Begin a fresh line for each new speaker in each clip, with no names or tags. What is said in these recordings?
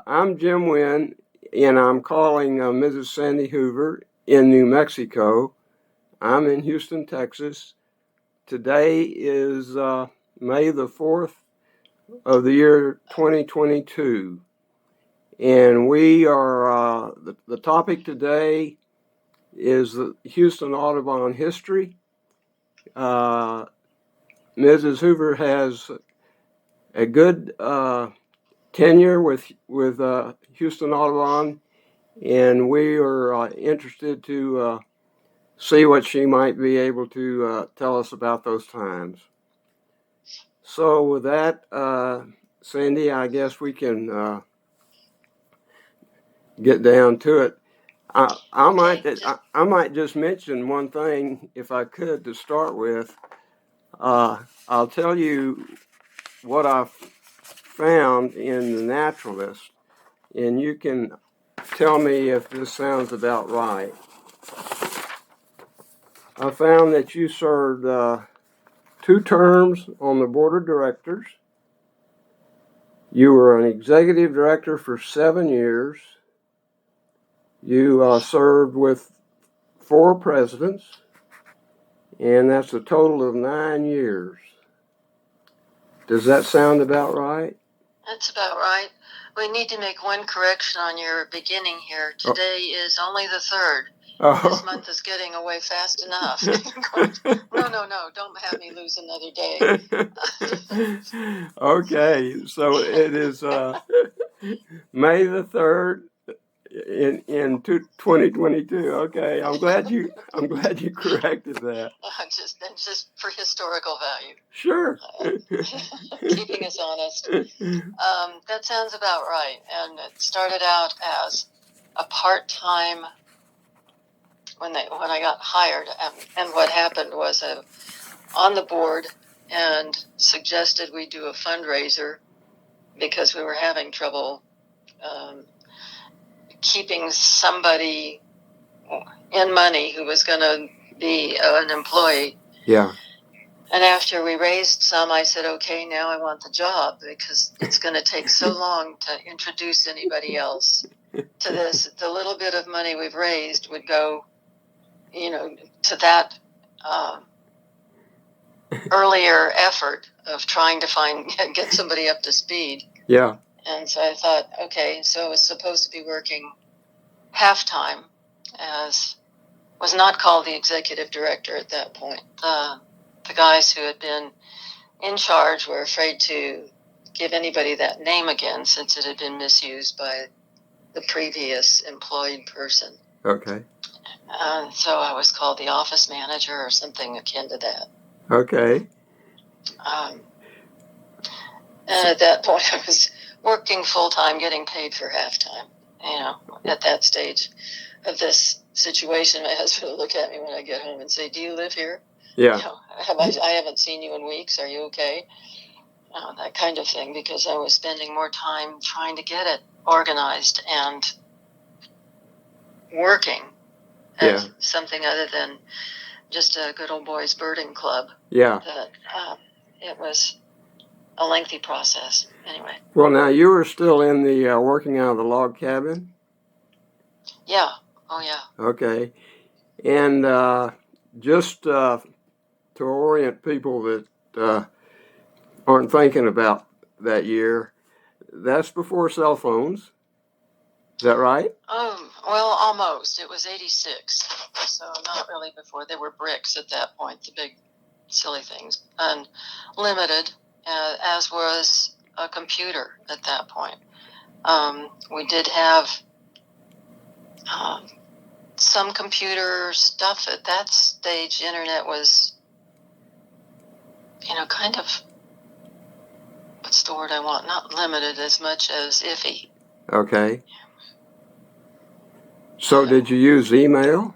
I'm Jim Wynn, and I'm calling Mrs. Sandi Hoover in New Mexico. I'm in Houston, Texas. Today is May the 4th of the year 2022. And we are, the topic today is the Houston Audubon history. Mrs. Hoover has a good tenure with Houston Audubon, and we are interested to see what she might be able to tell us about those times. So with that, Sandi, I guess we can get down to it. I might just mention one thing, if I could, to start with. I'll tell you what I found in The Naturalist, and you can tell me if this sounds about right. I found that you served 2 terms on the board of directors. You were an executive director for 7 years. You served with 4 presidents, and that's a total of 9 years. Does that sound about right?
That's about right. We need to make one correction on your beginning here. Today is only the 3rd. Oh. This month is getting away fast enough. No, don't have me lose another day.
Okay, so it is May the 3rd in 2022. Okay, I'm glad you corrected that.
Just for historical value.
Sure.
Keeping us honest. That sounds about right. And it started out as a part-time when I got hired, and what happened was on the board and suggested we do a fundraiser because we were having trouble keeping somebody in money who was going to be an employee.
Yeah.
And after we raised some, I said, okay, now I want the job because it's going to take so long to introduce anybody else to this. The little bit of money we've raised would go, to that earlier effort of trying to get somebody up to speed.
Yeah.
And so I thought, okay, so I was supposed to be working half-time, as was not called the executive director at that point. The guys who had been in charge were afraid to give anybody that name again since it had been misused by the previous employed person.
Okay.
So I was called the office manager or something akin to that.
Okay.
And at that point, I was working full-time, getting paid for half-time. At that stage of this situation, my husband would look at me when I get home and say, do you live here?
Yeah.
I haven't seen you in weeks. Are you okay? That kind of thing, because I was spending more time trying to get it organized and working as something other than just a good old boys birding club.
Yeah.
That it was a lengthy process. Anyway.
Well, now you were still in the working out of the log cabin?
Yeah. Oh, yeah.
Okay. And just to orient people that aren't thinking about that year, that's before cell phones. Is that right?
Well, almost. It was 86, so not really before. There were bricks at that point, the big silly things, and limited, as was a computer at that point. We did have some computer stuff at that stage. Internet was, kind of, what's the word I want? Not limited as much as iffy.
Okay. So did you use email?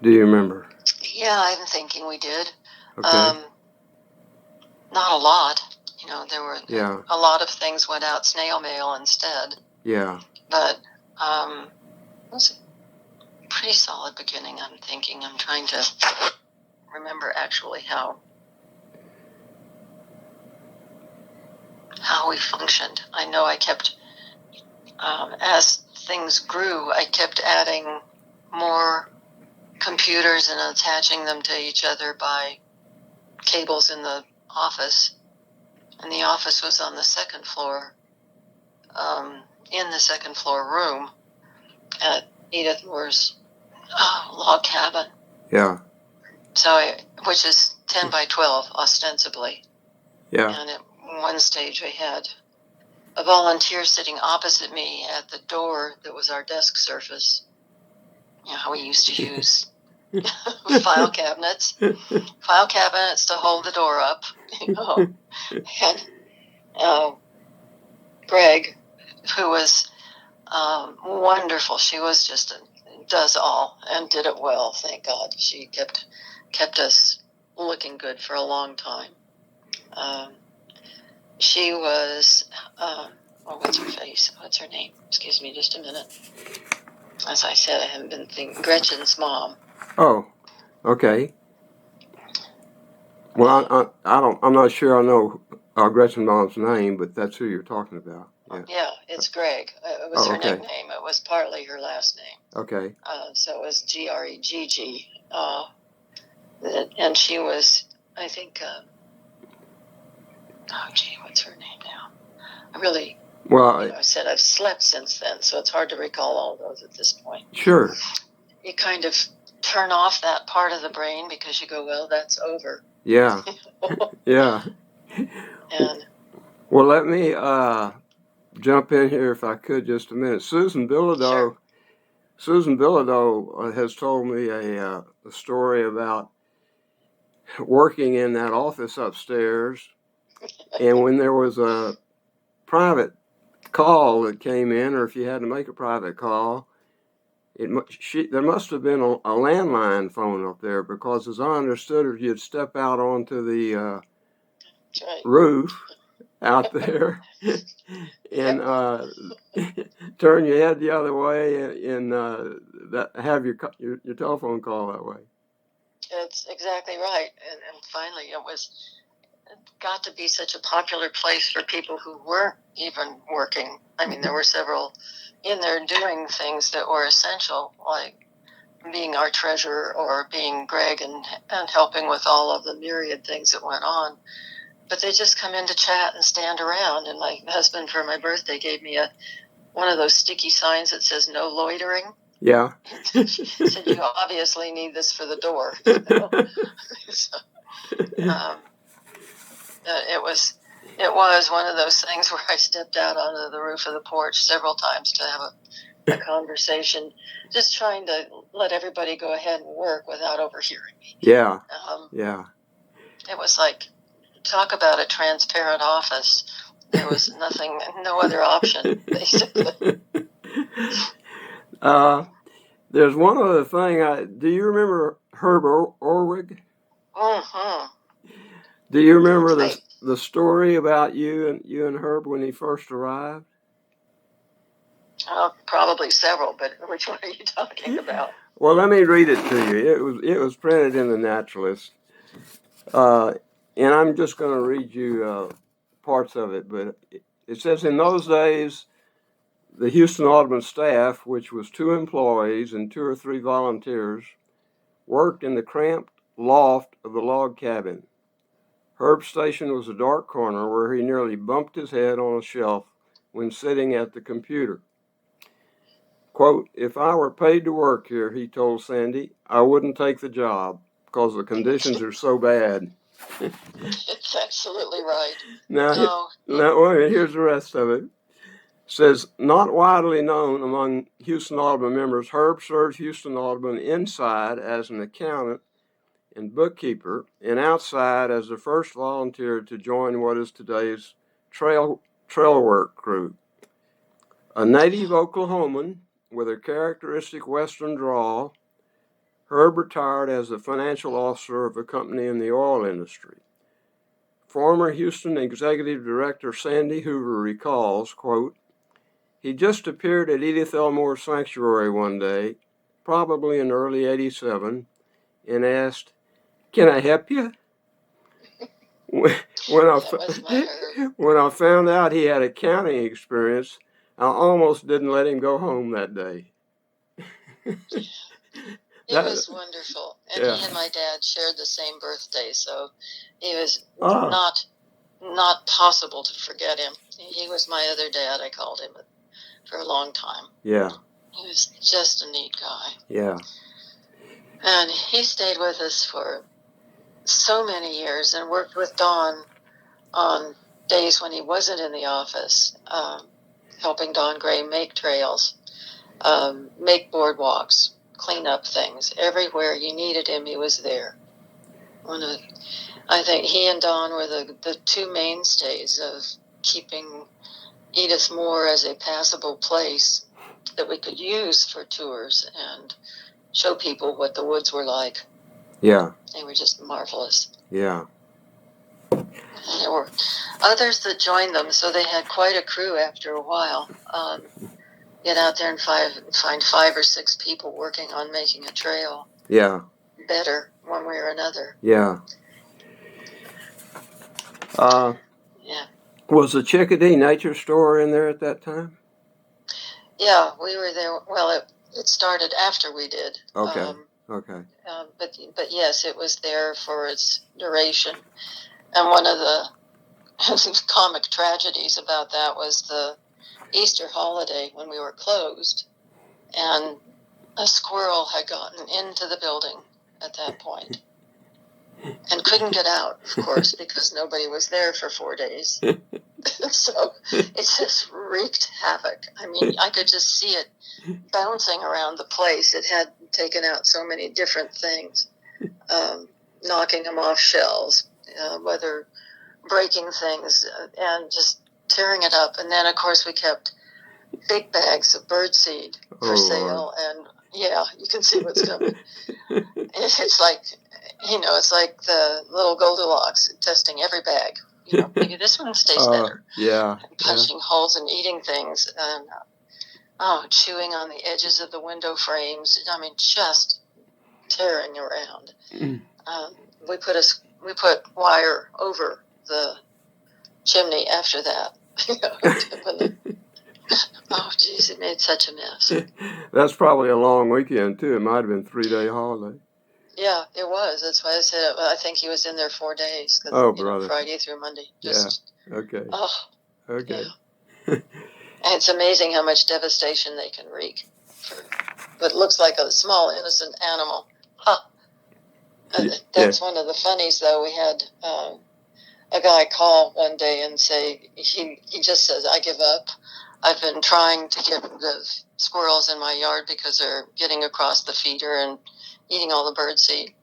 Do you remember?
Yeah, I'm thinking we did.
Okay.
Not a lot. There were
a
lot of things went out snail mail instead.
Yeah.
But it was a pretty solid beginning, I'm thinking. I'm trying to remember actually how how we functioned. I know I kept, as things grew, I kept adding more computers and attaching them to each other by cables in the office. And the office was on the second floor, in the second floor room at Edith Moore's log cabin.
Yeah.
So, which is 10 by 12, ostensibly.
Yeah.
And at one stage, I had a volunteer sitting opposite me at the door that was our desk surface. You know how we used to use file cabinets to hold the door up. You know, and Greg, who was wonderful. She was just does all and did it well. Thank God. She kept us looking good for a long time. She was, what's her face? What's her name? Excuse me, just a minute. As I said, I haven't been thinking. Gretchen's mom.
Oh, okay. Well, I'm not sure I know Gretchen's mom's name, but that's who you're talking about.
Yeah, it's Greg. It was her nickname. It was partly her last name.
Okay.
So it was Gregg. And she was, I think, what's her name now? I said I've slept since then, so it's hard to recall all those at this point.
Sure.
You kind of turn off that part of the brain because you go, well, that's over.
Yeah. Yeah.
And
well, let me jump in here if I could just a minute. Susan Bilodeau has told me a story about working in that office upstairs, and when there was a private call that came in, or if you had to make a private call, there must have been a landline phone up there, because as I understood it, you'd step out onto the roof out there and turn your head the other way and have your telephone call that way.
That's exactly right. And finally, it got to be such a popular place for people who weren't even working. I mean, there were several in there doing things that were essential, like being our treasurer or being Greg and helping with all of the myriad things that went on. But they just come in to chat and stand around. And my husband, for my birthday, gave me one of those sticky signs that says no loitering.
Yeah.
He said, you obviously need this for the door. So, it was one of those things where I stepped out onto the roof of the porch several times to have a conversation, just trying to let everybody go ahead and work without overhearing me.
Yeah. Yeah.
It was like, talk about a transparent office. There was no other option, basically.
There's one other thing. Do you remember Herb Orwig?
Mm-hmm.
Do you remember the story about you and Herb when he first arrived?
Probably several, but which one are you talking about?
Well, let me read it to you. It was printed in the Naturalist, and I'm just going to read you parts of it. But it says, in those days, the Houston Audubon staff, which was 2 employees and 2 or 3 volunteers, worked in the cramped loft of the log cabin. Herb's station was a dark corner where he nearly bumped his head on a shelf when sitting at the computer. Quote, if I were paid to work here, he told Sandi, I wouldn't take the job because the conditions are so bad.
It's absolutely right.
Now, wait a minute, here's the rest of it. It says, not widely known among Houston Audubon members, Herb served Houston Audubon inside as an accountant and bookkeeper, and outside as the first volunteer to join what is today's trail work crew. A native Oklahoman with a characteristic Western drawl, Herb retired as the financial officer of a company in the oil industry. Former Houston Executive Director Sandi Hoover recalls, quote, he just appeared at Edith L. Moore Sanctuary one day, probably in early '87, and asked, can I help you? when, when I
That was my herb.
when I found out he had accounting experience, I almost didn't let him go home that day.
He was wonderful, and
Yeah.
he and my dad shared the same birthday, so he was
Ah,
not possible to forget him. He was my other dad, I called him, for a long time.
yeah,
He was just a neat guy.
yeah,
And he stayed with us for so many years and worked with Don on days when he wasn't in the office, helping Don Gray make trails, make boardwalks, clean up things. Everywhere you needed him, he was there. I think he and Don were the two mainstays of keeping Edith Moore as a passable place that we could use for tours and show people what the woods were like.
yeah,
They were just marvelous.
yeah.
And there were others that joined them, so they had quite a crew after a while. Get out there and find 5 or 6 people working on making a trail
Yeah,
better one way or another.
yeah.
Yeah.
Was the Chickadee Nature Store in there at that time?
Yeah, we were there. Well, it started after we did.
Okay. Okay.
But yes, it was there for its duration. And one of the comic tragedies about that was the Easter holiday when we were closed, and a squirrel had gotten into the building at that point and couldn't get out, of course, because nobody was there for 4 days. So it just wreaked havoc. I mean, I could just see it bouncing around the place. It had taken out so many different things, knocking them off shelves, whether breaking things and just tearing it up. And then, of course, we kept big bags of birdseed for sale.
Lord.
And yeah, you can see what's coming. It's like, it's like the little Goldilocks testing every bag. Maybe this one stays better.
Yeah.
And punching holes and eating things and chewing on the edges of the window frames. I mean, just tearing around. We put wire over the chimney after that. Oh, geez, it made such a mess.
That's probably a long weekend, too. It might have been a 3-day holiday.
Yeah, it was. That's why I said I think he was in there 4 days.
Brother.
Friday through Monday.
Okay.
Oh,
okay.
Yeah. And it's amazing how much devastation they can wreak for what looks like a small, innocent animal. That's one of the funnies, though. We had a guy call one day and say, he just says, I give up. I've been trying to get the squirrels in my yard because they're getting across the feeder and eating all the birdseed.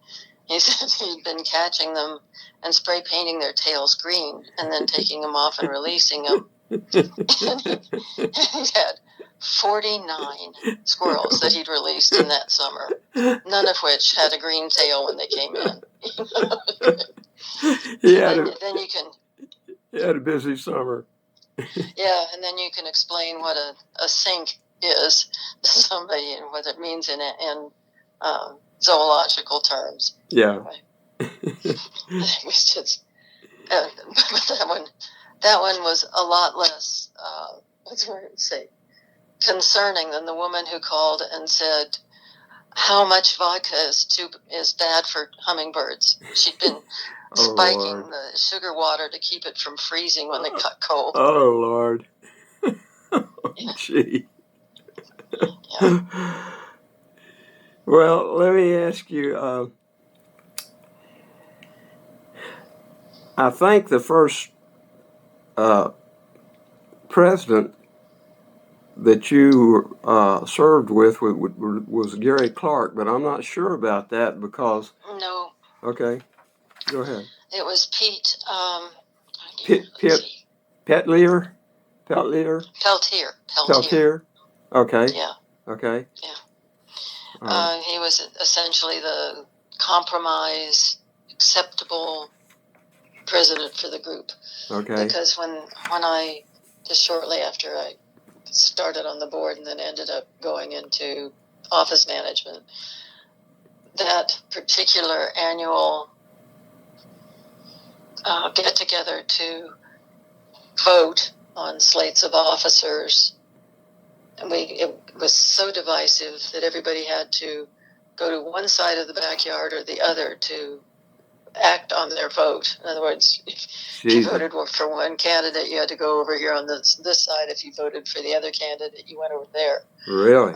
He said he'd been catching them and spray painting their tails green and then taking them off and releasing them. And he had 49 squirrels that he'd released in that summer, none of which had a green tail when they came in. He had
a busy summer.
Yeah, and then you can explain what a sink is to somebody and what it means in zoological terms.
Yeah.
Anyway, it was just, but that one was a lot less, concerning than the woman who called and said how much vodka is bad for hummingbirds. She'd been spiking the sugar water to keep it from freezing when they got cold.
Oh, Lord. Gee.
Yeah.
Well, let me ask you, I think the first president that you served with was Gary Clark, but I'm not sure about that because...
No.
Okay, go ahead.
It was Pete...
Peltier?
Peltier.
Okay.
Yeah.
Okay.
Yeah. He was essentially the compromise, acceptable president for the group.
Okay.
Because when I, just shortly after I started on the board and then ended up going into office management, that particular annual get together to vote on slates of officers. And it was so divisive that everybody had to go to one side of the backyard or the other to act on their vote. In other words, if you voted for one candidate, you had to go over here on this side. If you voted for the other candidate, you went over there.
Really?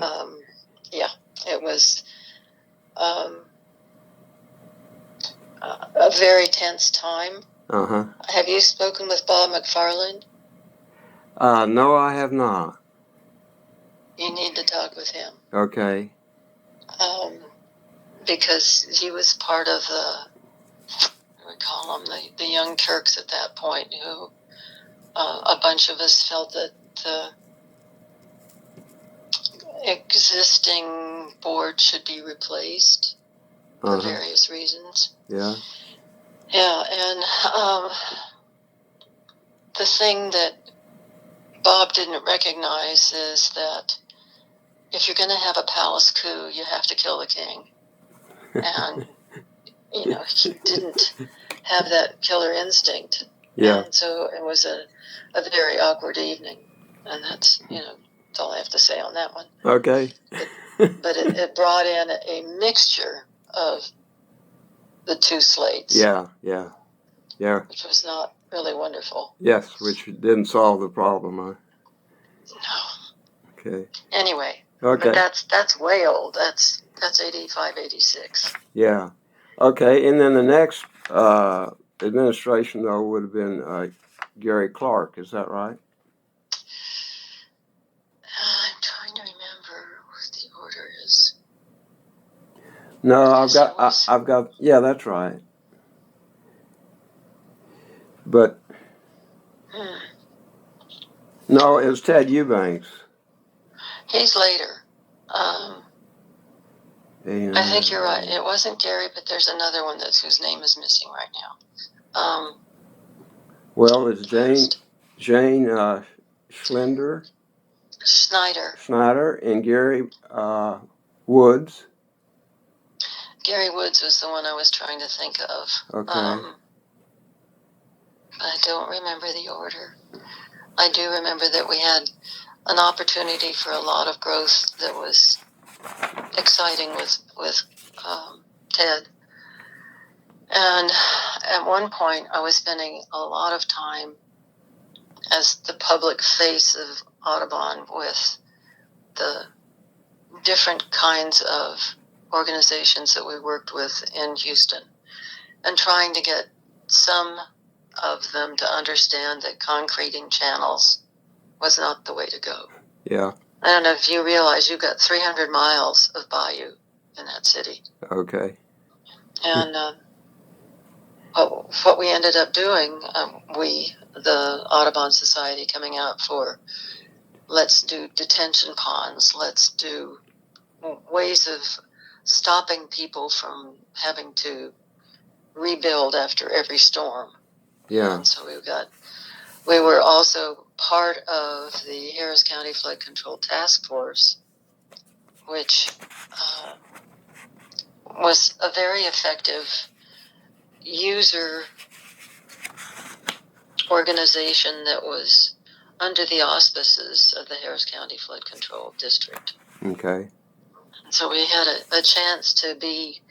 Yeah, it was a very tense time.
Uh-huh.
Have you spoken with Bob McFarland?
No, I have not.
You need to talk with him.
Okay.
Because he was part of we call them the Young Turks at that point, who a bunch of us felt that the existing board should be replaced for various reasons.
Yeah.
Yeah, and the thing that Bob didn't recognize is that if you're going to have a palace coup, you have to kill the king. And, he didn't have that killer instinct.
Yeah.
And so it was a very awkward evening. And that's, that's all I have to say on that one.
Okay.
But it brought in a mixture of the two slates.
Yeah.
Which was not really wonderful.
Yes, which didn't solve the problem, huh?
No.
Okay.
Anyway.
Okay.
But that's way old. That's 85, 86.
Yeah. Okay, and then the next administration, though, would have been Gary Clark. Is that right?
I'm trying to remember what the order is.
No, I've got. Yeah, that's right. But no, it was Ted Eubanks.
He's later. I think you're right. It wasn't Gary, but there's another one whose name is missing right now.
Well, it's Jane Schneider, and Gary Woods.
Gary Woods was the one I was trying to think of.
Okay.
But I don't remember the order. I do remember that we had an opportunity for a lot of growth that was exciting with Ted. And at one point, I was spending a lot of time as the public face of Audubon with the different kinds of organizations that we worked with in Houston, and trying to get some of them to understand that concreting channels was not the way to go.
Yeah.
I don't know if you realize you've got 300 miles of bayou in that city.
Okay.
And what we ended up doing, the Audubon Society, coming out for, let's do detention ponds, let's do ways of stopping people from having to rebuild after every storm.
Yeah.
And so we were also part of the Harris County Flood Control Task Force, which was a very effective user organization that was under the auspices of the Harris County Flood Control District.
Okay.
So we had a chance to be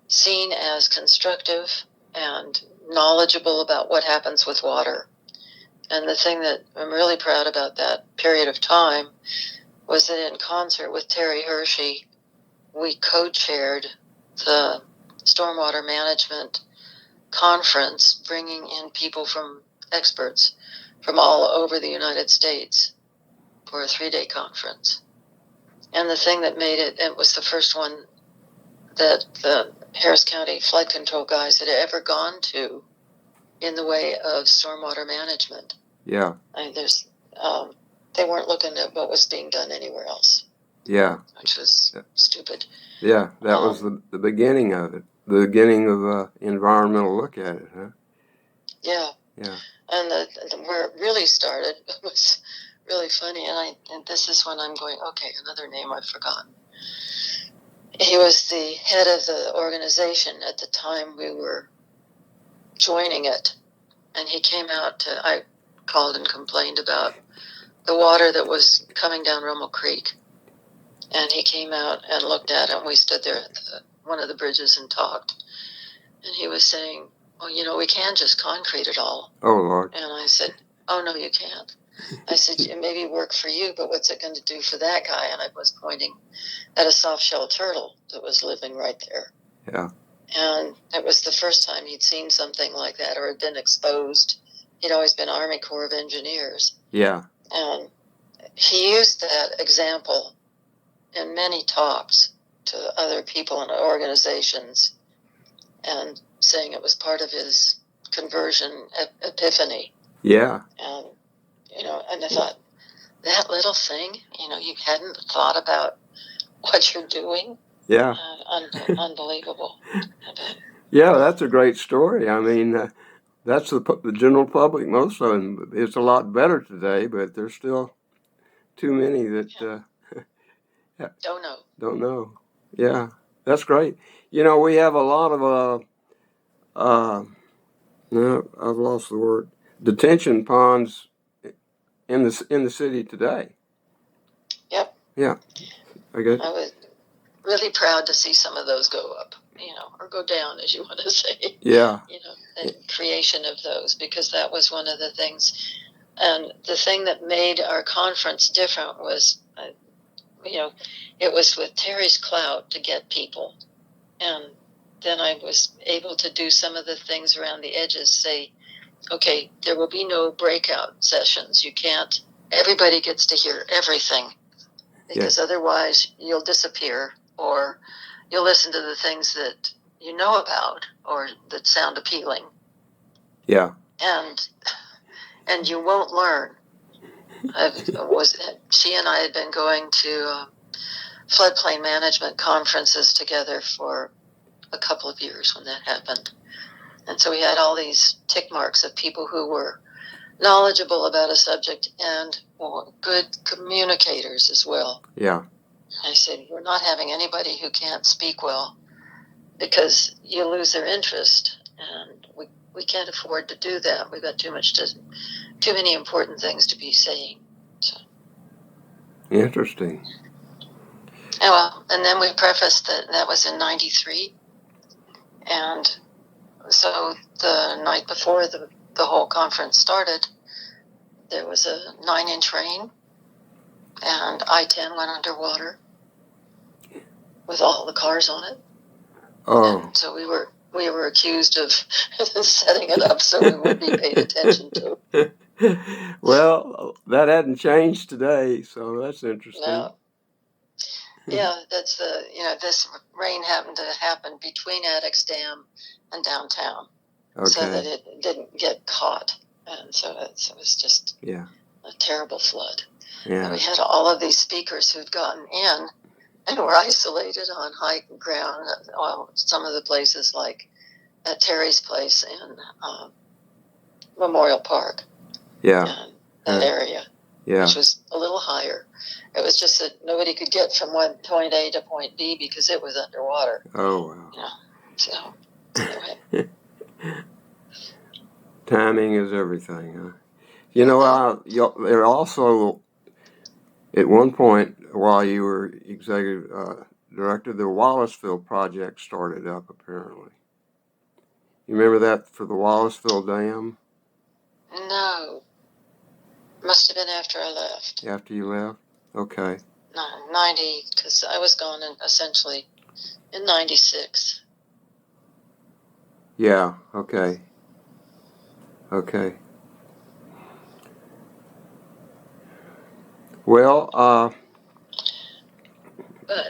seen as constructive and knowledgeable about what happens with water. And the thing that I'm really proud about that period of time was that in concert with Terry Hershey, we co-chaired the stormwater management conference, bringing in experts from all over the United States for a 3-day conference. And the thing that made it was the first one that the Harris County flood control guys had ever gone to in the way of stormwater management.
Yeah.
I mean, they weren't looking at what was being done anywhere else.
Yeah.
Which was stupid.
Yeah, that was the beginning of it. The beginning of environmental look at it, huh?
Yeah.
Yeah.
And where it really started was really funny. And this is when I'm going, okay, another name I've forgotten. He was the head of the organization at the time we were joining it. and he came out I called and complained about the water that was coming down Rummel Creek. And he came out and looked at it, and we stood there at one of the bridges and talked. And he was saying, well, we can just concrete it all.
Oh, Lord.
And I said, oh, no, you can't. I said, it maybe work for you, but what's it going to do for that guy? And I was pointing at a soft-shell turtle that was living right there.
Yeah.
And it was the first time he'd seen something like that or had been exposed. He'd always been Army Corps of Engineers.
Yeah.
And he used that example in many talks to other people and organizations, and saying it was part of his conversion epiphany.
Yeah.
And, and I thought, that little thing, you hadn't thought about what you're doing.
Yeah.
Unbelievable.
Yeah, that's a great story. I mean, that's the general public, most of them. It's a lot better today, but there's still too many that don't know. Yeah, that's great. We have a lot of no, I've lost the word. Detention ponds in the city today.
Yep.
Yeah. I
was really proud to see some of those go up, or go down, as you want to say.
Yeah.
The creation of those, because that was one of the things. And the thing that made our conference different was, it was with Terry's clout to get people. And then I was able to do some of the things around the edges, say, okay, there will be no breakout sessions. Everybody gets to hear everything, because otherwise you'll disappear, or you'll listen to the things that you know about or that sound appealing.
Yeah.
And you won't learn. She and I had been going to floodplain management conferences together for a couple of years when that happened. And so we had all these tick marks of people who were knowledgeable about a subject and good communicators as well.
Yeah.
I said, we're not having anybody who can't speak well, because you lose their interest, and we can't afford to do that. We've got too many important things to be saying. So.
Interesting.
And then we prefaced that was in 93. And so the night before the whole conference started, there was a 9-inch rain, and I-10 went underwater with all the cars on it.
Oh.
And so we were accused of setting it up so we would be paid attention to.
Well, that hadn't changed today, so that's interesting.
No. Yeah, that's this rain happened to happen between Addicks Dam and downtown, so that it didn't get caught, and so it was just a terrible flood.
Yeah.
And we had all of these speakers who'd gotten in and were isolated on high ground. Some of the places, like at Terry's place in Memorial Park.
Yeah.
That area.
Yeah.
Which was a little higher. It was just that nobody could get from point A to point B because it was underwater.
Oh, wow.
Yeah. So, anyway.
Timing is everything, huh? There also, at one point, while you were executive director, the Wallaceville project started up, apparently. You remember that, for the Wallaceville Dam?
No. Must have been after I left.
After you left? Okay.
No, 90, because I was gone essentially in 96.
Yeah, okay. Okay. Well,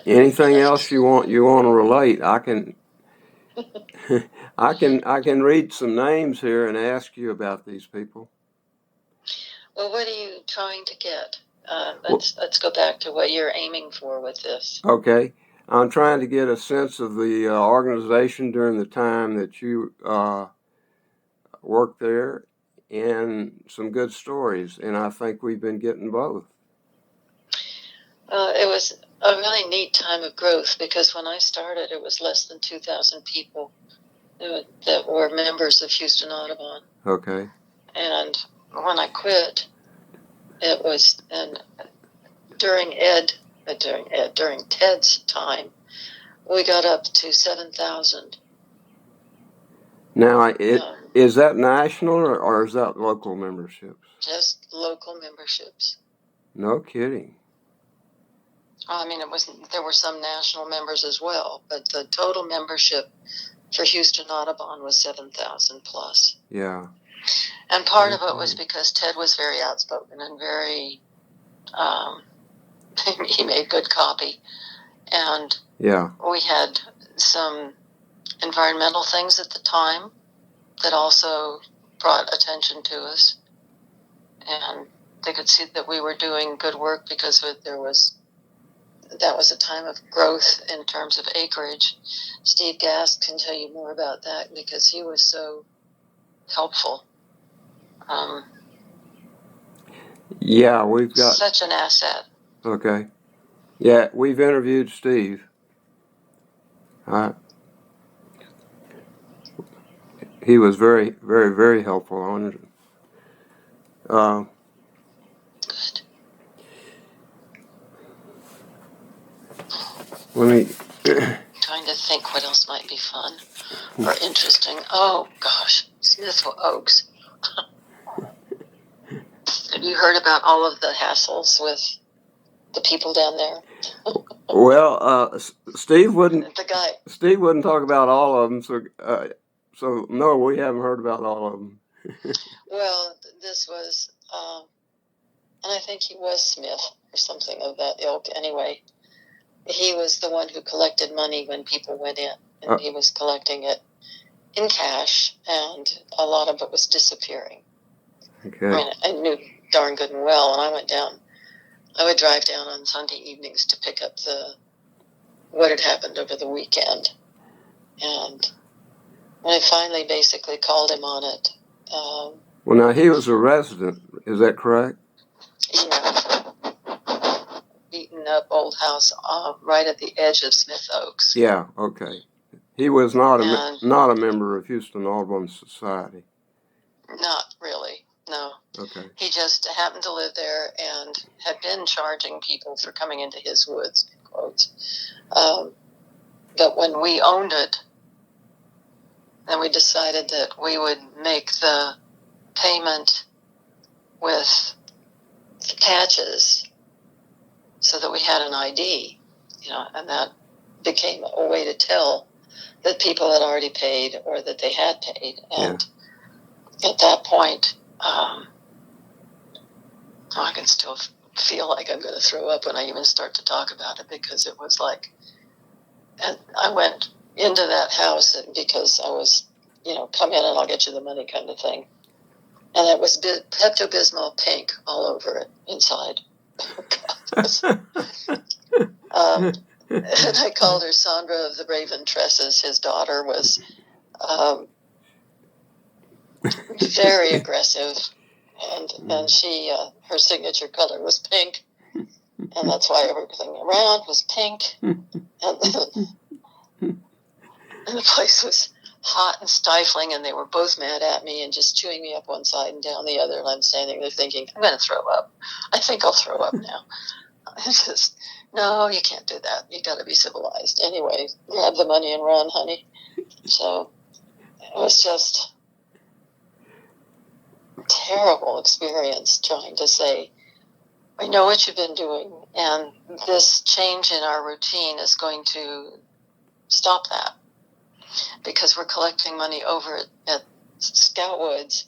anything else you want to relate? I can I can read some names here and ask you about these people.
Well, what are you trying to get? Let's go back to what you're aiming for with this.
Okay. I'm trying to get a sense of the organization during the time that you worked there, and some good stories, and I think we've been getting both.
It was a really neat time of growth, because when I started, it was less than 2,000 people that were members of Houston Audubon.
Okay.
And when I quit, it was during Ted's time, we got up to 7,000.
Now, is that national or is that local memberships?
Just local memberships.
No kidding.
I mean, there were some national members as well, but the total membership for Houston Audubon was 7,000 plus.
Yeah.
And part of it was because Ted was very outspoken and very, he made good copy. And
yeah,
we had some environmental things at the time that also brought attention to us. And they could see that we were doing good work because that was a time of growth in terms of acreage. Steve Gass can tell you more about that because he was so helpful.
Yeah, we've got
such an asset.
Okay. Yeah, we've interviewed Steve. He was very, very, very helpful on it.
Good.
Let me
trying to think what else might be fun or interesting. Oh gosh, Smith Oaks. Have you heard about all of the hassles with the people down there?
Well, Steve wouldn't talk about all of them, so no, we haven't heard about all of them.
Well, this was, and I think he was Smith or something of that ilk. Anyway, he was the one who collected money when people went in, and he was collecting it in cash, and a lot of it was disappearing.
Okay.
I mean, I knew darn good and well, and I went down. I would drive down on Sunday evenings to pick up what had happened over the weekend. And when I finally basically called him on it.
Well, now, he was a resident, is that correct?
Yeah. Beaten up old house right at the edge of Smith Oaks.
Yeah, okay. He was not a member of Houston Audubon Society.
Not really, no.
Okay.
He just happened to live there and had been charging people for coming into his woods, in quotes. But when we owned it, then we decided that we would make the payment with the patches so that we had an ID, and that became a way to tell that people had already paid or that they had paid. And at that point, I can still feel like I'm going to throw up when I even start to talk about it, because it was like, and I went into that house because I was, come in and I'll get you the money kind of thing. And it was Pepto-Bismol pink all over it inside. And I called her Sandra of the Raven Tresses. His daughter was very aggressive, and she her signature color was pink, and that's why everything around was pink, and the place was hot and stifling, and they were both mad at me and just chewing me up one side and down the other, and I'm standing there thinking, I'm going to throw up. I think I'll throw up now. It's just, no, you can't do that. You got to be civilized. Anyway, grab the money and run, honey. So it was just a terrible experience trying to say, I know what you've been doing, and this change in our routine is going to stop that, because we're collecting money over at Scout Woods,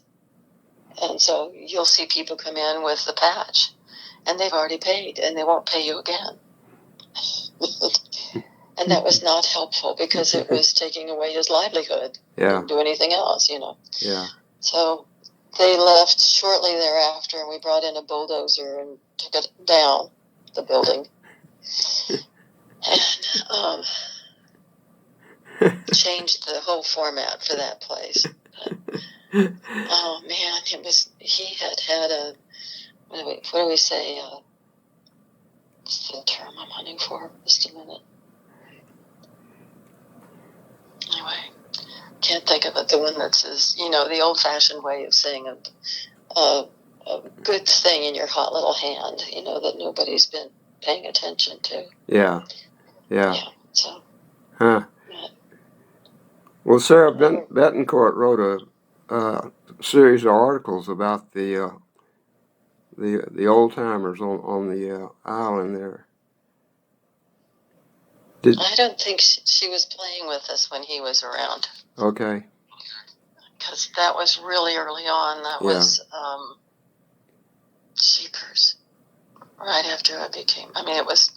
and so you'll see people come in with the patch, and they've already paid, and they won't pay you again. And that was not helpful, because it was taking away his livelihood. Didn't do anything else,
Yeah. So
they left shortly thereafter, and we brought in a bulldozer and took it down, the building. And changed the whole format for that place. But, oh man, he had a, what do we say, what's the term I'm hunting for? Just a minute. Anyway, can't think of it. The one that says, the old-fashioned way of saying a good thing in your hot little hand, that nobody's been paying attention to.
Yeah.
So.
Huh.
Yeah.
Well, Sarah Betancourt wrote a series of articles about the old timers on the island there.
I don't think she was playing with us when he was around.
Okay.
Because that was really early on. That was Seekers. Right after I became. It was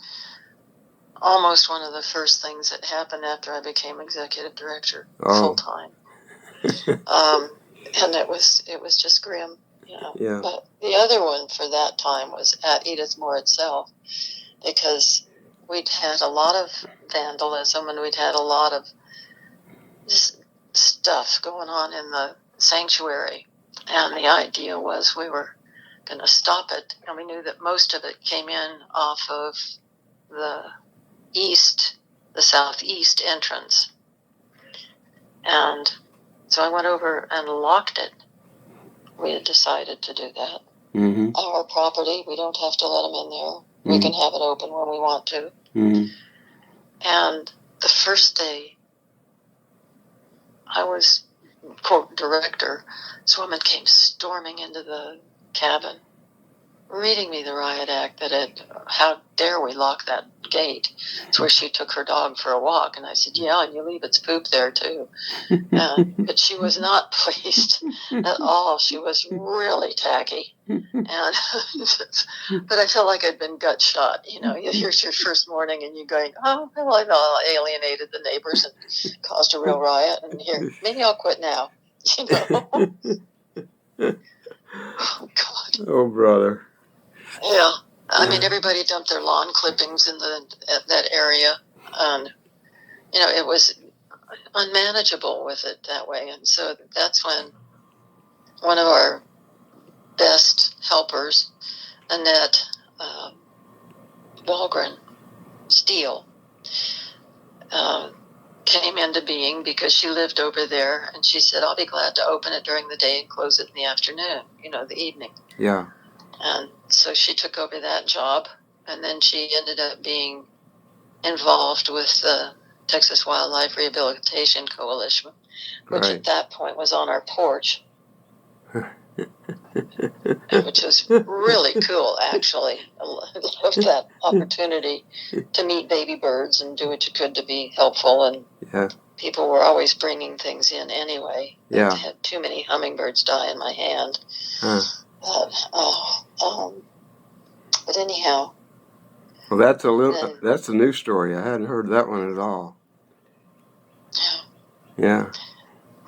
almost one of the first things that happened after I became executive director full time. And it was just grim,
Yeah.
But the other one for that time was at Edith Moore itself, because we'd had a lot of vandalism and we'd had a lot of just stuff going on in the sanctuary. And the idea was we were going to stop it. And we knew that most of it came in off of the southeast entrance. And so I went over and locked it. We had decided to do that.
Mm-hmm.
Our property, we don't have to let them in there. Mm-hmm. We can have it open when we want to.
Mm-hmm.
And the first day I was, quote, director, this woman came storming into the cabin, reading me the riot act how dare we lock that gate. It's where she took her dog for a walk. And I said, yeah, and you leave its poop there too. But she was not pleased at all. She was really tacky. And but I felt like I'd been gut shot. Here's your first morning and you're going, oh, well, I alienated the neighbors and caused a real riot. And here, maybe I'll quit now. Oh, God.
Oh, brother.
Yeah. Everybody dumped their lawn clippings in that area. And, it was unmanageable with it that way. And so that's when one of our best helpers, Annette Walgren Steele, came into being because she lived over there. And she said, I'll be glad to open it during the day and close it in the afternoon, the evening.
Yeah.
And so she took over that job, and then she ended up being involved with the Texas Wildlife Rehabilitation Coalition, which at that point was on our porch, which was really cool, actually. I loved that opportunity to meet baby birds and do what you could to be helpful, and people were always bringing things in anyway.
Yeah.
I had too many hummingbirds die in my hand.
Huh.
But anyhow.
Well, that's a new story. I hadn't heard that one at all. Yeah.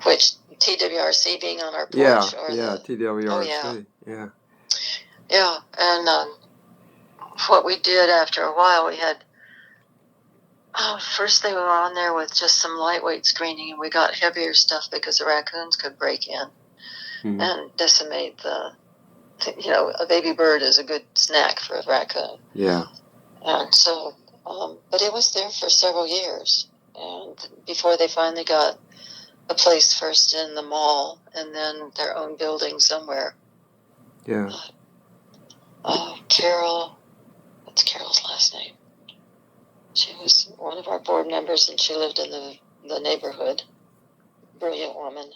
Which, TWRC being on our porch?
TWRC.
Oh, yeah.
Yeah.
Yeah, and what we did after a while, we had, first they were on there with just some lightweight screening, and we got heavier stuff because the raccoons could break in and decimate a baby bird is a good snack for a raccoon.
Yeah.
And so, but it was there for several years. And before they finally got a place first in the mall and then their own building somewhere.
Yeah.
Carol, what's Carol's last name? She was one of our board members and she lived in the neighborhood. Brilliant woman.